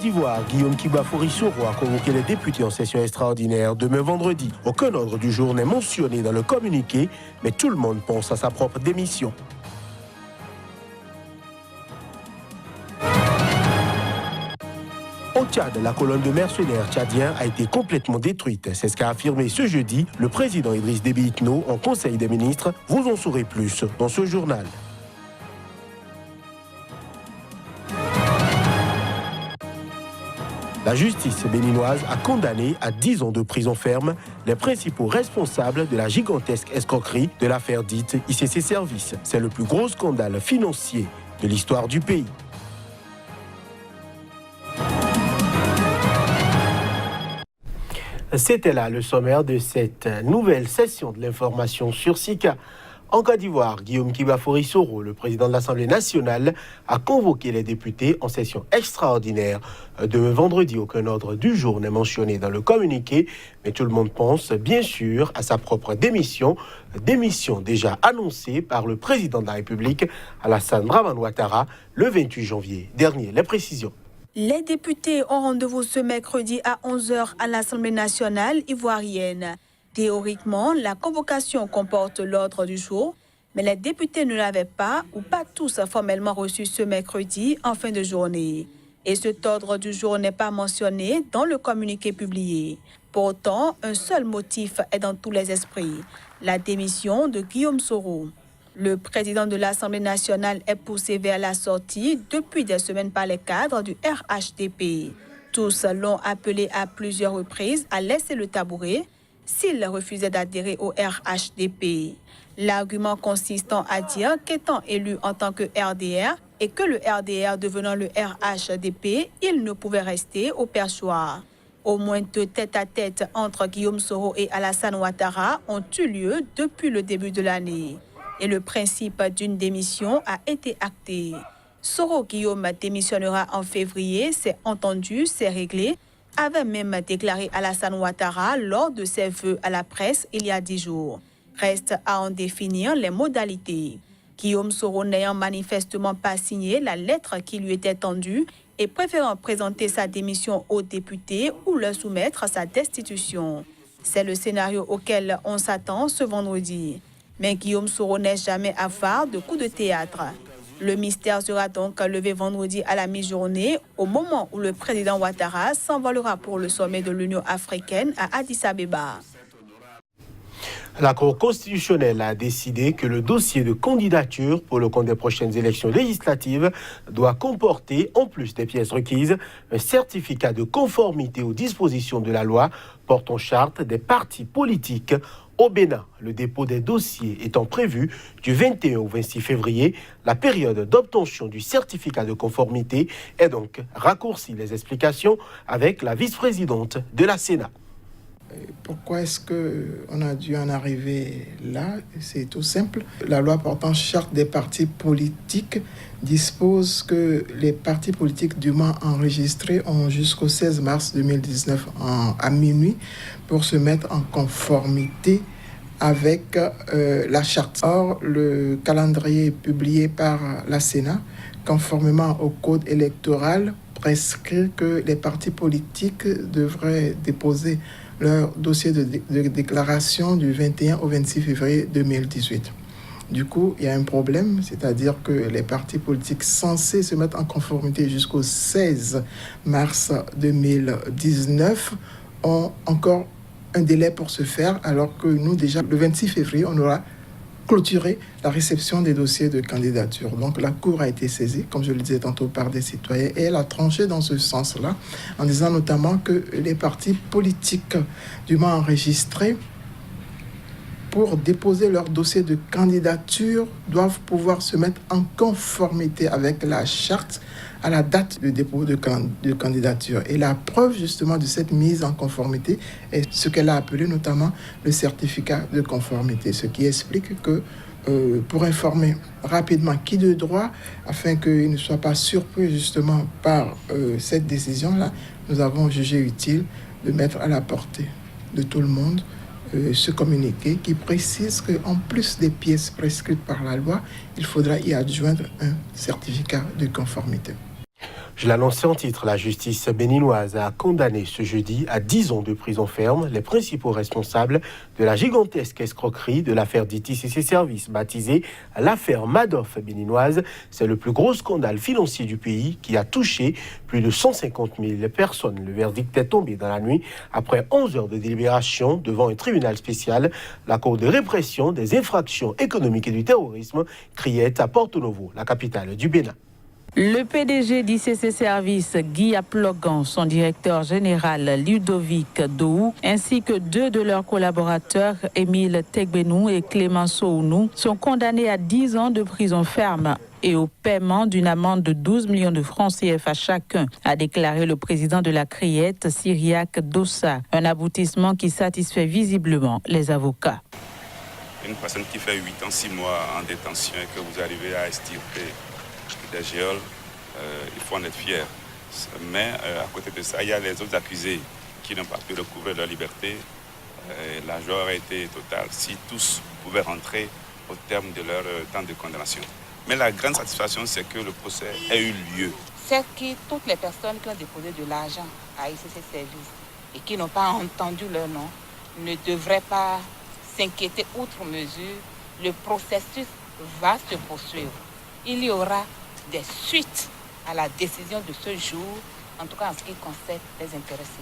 d'Ivoire, Guillaume Kiba-Fourissoro a convoqué les députés en session extraordinaire demain vendredi. Aucun ordre du jour n'est mentionné dans le communiqué, mais tout le monde pense à sa propre démission. Au Tchad, la colonne de mercenaires tchadiens a été complètement détruite. C'est ce qu'a affirmé ce jeudi le président Idriss Déby Itno en Conseil des ministres. Vous en saurez plus dans ce journal. La justice béninoise a condamné à 10 ans de prison ferme les principaux responsables de la gigantesque escroquerie de l'affaire dite ICC Services. C'est le plus gros scandale financier de l'histoire du pays. C'était là le sommaire de cette nouvelle session de l'information sur SICA. En Côte d'Ivoire, Guillaume Kiba-Fourissoro, le président de l'Assemblée nationale, a convoqué les députés en session extraordinaire. Demain vendredi, aucun ordre du jour n'est mentionné dans le communiqué, mais tout le monde pense bien sûr à sa propre démission. Démission déjà annoncée par le président de la République, Alassane Dramane Ouattara, le 28 janvier dernier. Les précisions. Les députés ont rendez-vous ce mercredi à 11h à l'Assemblée nationale ivoirienne. Théoriquement, la convocation comporte l'ordre du jour, mais les députés ne l'avaient pas ou pas tous formellement reçu ce mercredi en fin de journée. Et cet ordre du jour n'est pas mentionné dans le communiqué publié. Pourtant, un seul motif est dans tous les esprits, la démission de Guillaume Soro. Le président de l'Assemblée nationale est poussé vers la sortie depuis des semaines par les cadres du RHDP. Tous l'ont appelé à plusieurs reprises à laisser le tabouret s'il refusait d'adhérer au RHDP. L'argument consistant à dire qu'étant élu en tant que RDR et que le RDR devenant le RHDP, il ne pouvait rester au perchoir. Au moins 2 tête-à-tête entre Guillaume Soro et Alassane Ouattara ont eu lieu depuis le début de l'année. Et le principe d'une démission a été acté. Soro Guillaume démissionnera en février, c'est entendu, c'est réglé, avait même déclaré Alassane Ouattara lors de ses vœux à la presse il y a 10 jours. Reste à en définir les modalités. Guillaume Soro n'ayant manifestement pas signé la lettre qui lui était tendue et préférant présenter sa démission aux députés ou leur soumettre à sa destitution. C'est le scénario auquel on s'attend ce vendredi. Mais Guillaume Soro n'est jamais avare de coups de théâtre. Le mystère sera donc levé vendredi à la mi-journée, au moment où le président Ouattara s'envolera pour le sommet de l'Union africaine à Addis Abeba. La Cour constitutionnelle a décidé que le dossier de candidature pour le compte des prochaines élections législatives doit comporter, en plus des pièces requises, un certificat de conformité aux dispositions de la loi portant charte des partis politiques au Bénin. Le dépôt des dossiers étant prévu du 21 au 26 février, la période d'obtention du certificat de conformité est donc raccourcie. Les explications avec la vice-présidente de la Sénat. Pourquoi est-ce qu'on a dû en arriver là? C'est tout simple. La loi portant charte des partis politiques dispose que les partis politiques dûment enregistrés ont jusqu'au 16 mars 2019 à minuit pour se mettre en conformité avec la charte. Or, le calendrier publié par la Sénat, conformément au code électoral, prescrit que les partis politiques devraient déposer leur dossier de déclaration du 21 au 26 février 2018. Du coup, il y a un problème, c'est-à-dire que les partis politiques censés se mettre en conformité jusqu'au 16 mars 2019 ont encore un délai pour se faire, alors que nous, déjà, le 26 février, on aura clôturé la réception des dossiers de candidature. Donc la Cour a été saisie, comme je le disais tantôt, par des citoyens, et elle a tranché dans ce sens-là, en disant notamment que les partis politiques dûment enregistrés pour déposer leur dossier de candidature doivent pouvoir se mettre en conformité avec la charte à la date de dépôt de candidature. Et la preuve justement de cette mise en conformité est ce qu'elle a appelé notamment le certificat de conformité, ce qui explique que pour informer rapidement qui de droit, afin qu'il ne soit pas surpris justement par cette décision-là, nous avons jugé utile de mettre à la portée de tout le monde ce communiqué qui précise qu'en plus des pièces prescrites par la loi, il faudra y adjoindre un certificat de conformité. Je l'annonçais en titre, la justice béninoise a condamné ce jeudi à 10 ans de prison ferme les principaux responsables de la gigantesque escroquerie de l'affaire d'ITIS et ses services, baptisée l'affaire Madoff béninoise. C'est le plus gros scandale financier du pays qui a touché plus de 150 000 personnes. Le verdict est tombé dans la nuit après 11 heures de délibération devant un tribunal spécial. La Cour de répression des infractions économiques et du terrorisme criait à Porto Novo, la capitale du Bénin. Le PDG d'ICC Services, Guy Aplogan, son directeur général Ludovic Dou, ainsi que 2 de leurs collaborateurs, Émile Tegbenou et Clément Sounou, sont condamnés à 10 ans de prison ferme et au paiement d'une amende de 12 millions de francs CFA chacun, a déclaré le président de la Criette, Cyriaque Dossa. Un aboutissement qui satisfait visiblement les avocats. Une personne qui fait 8 ans, 6 mois en détention et que vous arrivez à extirper des géoles, il faut en être fier. Mais à côté de ça, il y a les autres accusés qui n'ont pas pu recouvrer leur liberté. La joie aurait été totale si tous pouvaient rentrer au terme de leur temps de condamnation. Mais la grande satisfaction, c'est que le procès ait eu lieu. C'est que toutes les personnes qui ont déposé de l'argent à ICC Services et qui n'ont pas entendu leur nom ne devraient pas s'inquiéter outre mesure. Le processus va se poursuivre. Il y aura des suites à la décision de ce jour, en tout cas en ce qui concerne les intéressés.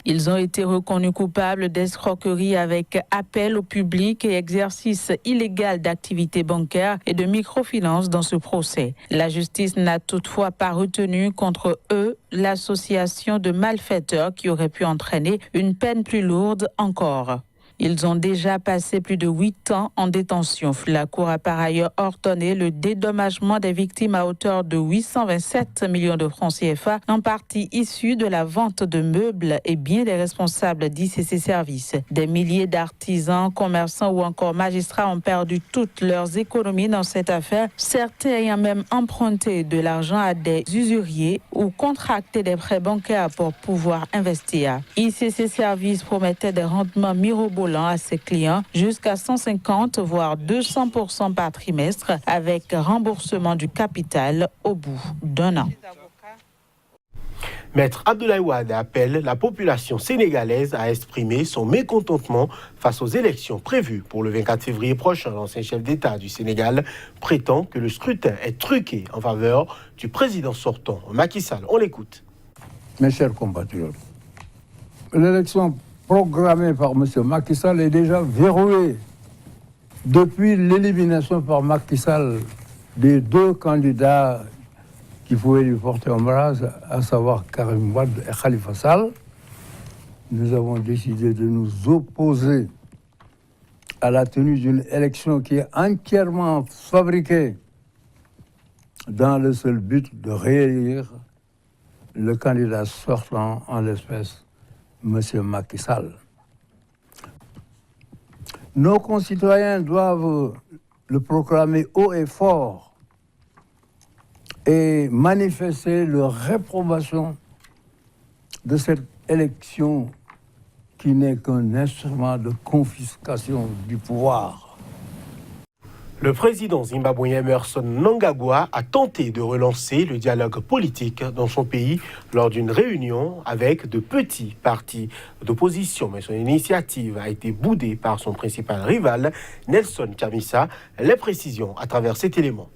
Ils ont été reconnus coupables d'escroquerie avec appel au public et exercice illégal d'activités bancaires et de microfinance dans ce procès. La justice n'a toutefois pas retenu contre eux l'association de malfaiteurs qui aurait pu entraîner une peine plus lourde encore. Ils ont déjà passé plus de 8 ans en détention. La Cour a par ailleurs ordonné le dédommagement des victimes à hauteur de 827 millions de francs CFA, en partie issus de la vente de meubles et biens des responsables d'ICC Services. Des milliers d'artisans, commerçants ou encore magistrats ont perdu toutes leurs économies dans cette affaire, certains ayant même emprunté de l'argent à des usuriers ou contracté des prêts bancaires pour pouvoir investir. ICC Services promettait des rendements mirobolants à ses clients jusqu'à 150 voire 200% par trimestre avec remboursement du capital au bout d'un an. Maître Abdoulaye Wade appelle la population sénégalaise à exprimer son mécontentement face aux élections prévues pour le 24 février prochain. L'ancien chef d'État du Sénégal prétend que le scrutin est truqué en faveur du président sortant, Macky Sall. On l'écoute. Mes chers compatriotes, l'élection programmée par M. Macky Sall est déjà verrouillée depuis l'élimination par Macky Sall des 2 candidats qui pouvaient lui porter ombrage, à savoir Karim Wade et Khalifa Sall. Nous avons décidé de nous opposer à la tenue d'une élection qui est entièrement fabriquée dans le seul but de réélire le candidat sortant, en l'espèce, M. Macky Sall. Nos concitoyens doivent le proclamer haut et fort et manifester leur réprobation de cette élection qui n'est qu'un instrument de confiscation du pouvoir. Le président zimbabwéen Emmerson Mnangagwa a tenté de relancer le dialogue politique dans son pays lors d'une réunion avec de petits partis d'opposition. Mais son initiative a été boudée par son principal rival, Nelson Chamisa. Les précisions à travers cet élément.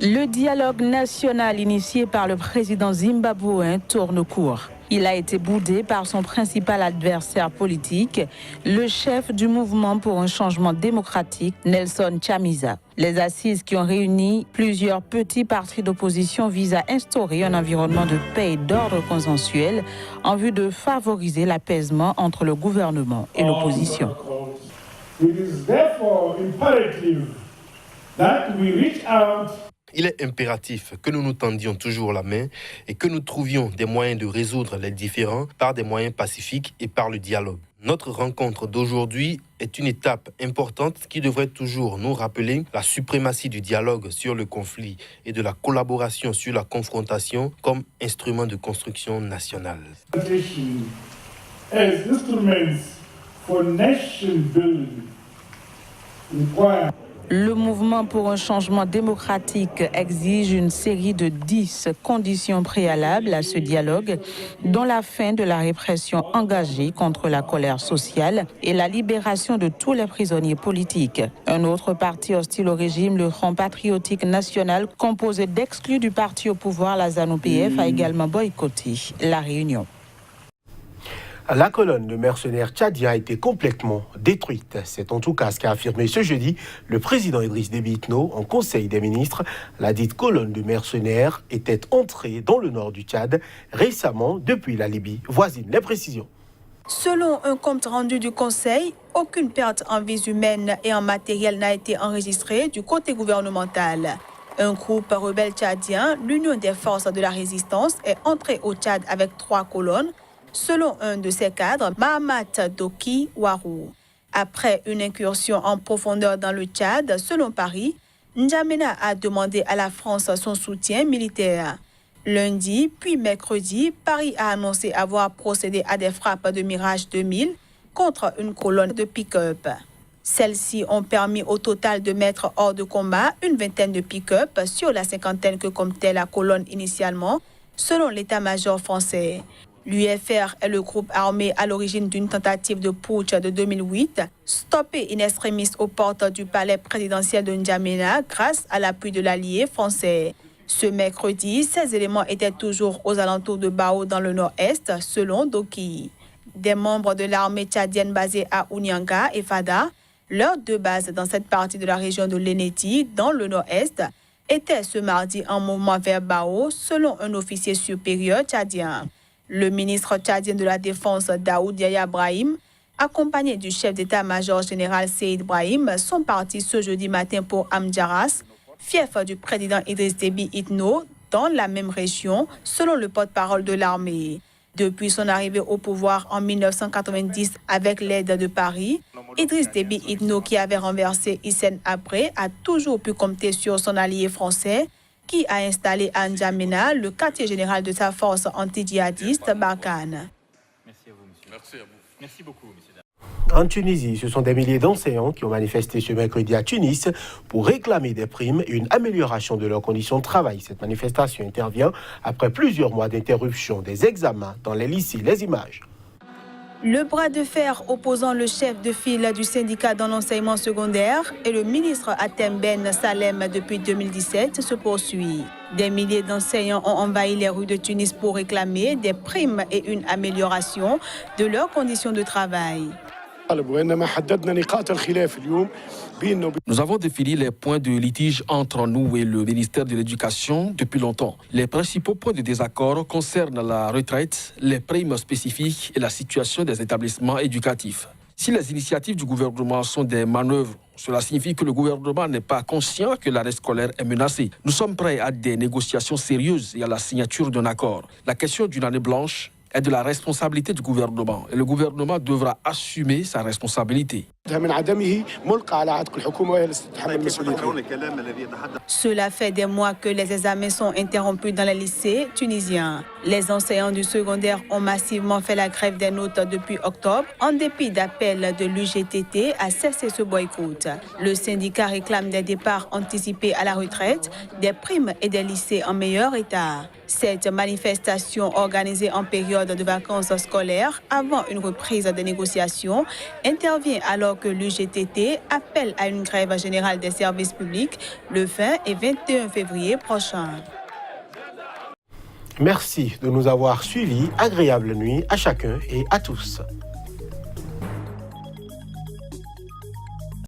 Le dialogue national initié par le président zimbabwéen tourne court. Il a été boudé par son principal adversaire politique, le chef du mouvement pour un changement démocratique, Nelson Chamisa. Les assises qui ont réuni plusieurs petits partis d'opposition visent à instaurer un environnement de paix et d'ordre consensuel en vue de favoriser l'apaisement entre le gouvernement et l'opposition. Il est impératif que nous nous tendions toujours la main et que nous trouvions des moyens de résoudre les différends par des moyens pacifiques et par le dialogue. Notre rencontre d'aujourd'hui est une étape importante qui devrait toujours nous rappeler la suprématie du dialogue sur le conflit et de la collaboration sur la confrontation comme instrument de construction nationale. Le mouvement pour un changement démocratique exige une série de 10 conditions préalables à ce dialogue, dont la fin de la répression engagée contre la colère sociale et la libération de tous les prisonniers politiques. Un autre parti hostile au régime, le Front patriotique national, composé d'exclus du parti au pouvoir, la ZANU-PF, a également boycotté la réunion. La colonne de mercenaires tchadiens a été complètement détruite. C'est en tout cas ce qu'a affirmé ce jeudi le président Idriss Déby Itno en Conseil des ministres. La dite colonne de mercenaires était entrée dans le nord du Tchad récemment depuis la Libye voisine. Les précisions. Selon un compte rendu du Conseil, aucune perte en vies humaines et en matériel n'a été enregistrée du côté gouvernemental. Un groupe rebelle tchadien, l'Union des forces de la résistance, est entré au Tchad avec 3 colonnes. Selon un de ses cadres, Mahamat Doki Warou. Après une incursion en profondeur dans le Tchad, selon Paris, N'Djamena a demandé à la France son soutien militaire. Lundi, puis mercredi, Paris a annoncé avoir procédé à des frappes de Mirage 2000 contre une colonne de pick-up. Celles-ci ont permis au total de mettre hors de combat une vingtaine de pick-up sur la 50aine que comptait la colonne initialement, selon l'état-major français. L'UFR est le groupe armé à l'origine d'une tentative de putsch de 2008, stoppé in extremis aux portes du palais présidentiel de N'Djamena grâce à l'appui de l'allié français. Ce mercredi, ces éléments étaient toujours aux alentours de Bao dans le nord-est, selon Doki. Des membres de l'armée tchadienne basés à Ounyanga et Fada, leurs 2 bases dans cette partie de la région de l'Eneti, dans le nord-est, étaient ce mardi en mouvement vers Bao, selon un officier supérieur tchadien. Le ministre tchadien de la Défense, Daoud Yahya Brahim, accompagné du chef d'état-major général Seyd Brahim, sont partis ce jeudi matin pour Amdjaras, fief du président Idriss Déby Itno, dans la même région, selon le porte-parole de l'armée. Depuis son arrivée au pouvoir en 1990 avec l'aide de Paris, Idriss Déby Itno, qui avait renversé Hissène Habré, a toujours pu compter sur son allié français, qui a installé à N'Djamena le quartier général de sa force anti-djihadiste, Barkhane. Merci à vous, monsieur. Merci à vous. Merci beaucoup, monsieur. En Tunisie, ce sont des milliers d'enseignants qui ont manifesté ce mercredi à Tunis pour réclamer des primes et une amélioration de leurs conditions de travail. Cette manifestation intervient après plusieurs mois d'interruption des examens dans les lycées. Les images. Le bras de fer opposant le chef de file du syndicat dans l'enseignement secondaire et le ministre Hatem Ben Salem depuis 2017 se poursuit. Des milliers d'enseignants ont envahi les rues de Tunis pour réclamer des primes et une amélioration de leurs conditions de travail. Nous avons défini les points de litige entre nous et le ministère de l'Éducation depuis longtemps. Les principaux points de désaccord concernent la retraite, les primes spécifiques et la situation des établissements éducatifs. Si les initiatives du gouvernement sont des manœuvres, cela signifie que le gouvernement n'est pas conscient que l'année scolaire est menacée. Nous sommes prêts à des négociations sérieuses et à la signature d'un accord. La question d'une année blanche est de la responsabilité du gouvernement et le gouvernement devra assumer sa responsabilité. Cela fait des mois que les examens sont interrompus dans les lycées tunisiens. Les enseignants du secondaire ont massivement fait la grève des notes depuis octobre, en dépit d'appels de l'UGTT à cesser ce boycott. Le syndicat réclame des départs anticipés à la retraite, des primes et des lycées en meilleur état. Cette manifestation organisée en période de vacances scolaires avant une reprise des négociations intervient alors que l'UGTT appelle à une grève générale des services publics le 20 et 21 février prochain. Merci de nous avoir suivis. Agréable nuit à chacun et à tous.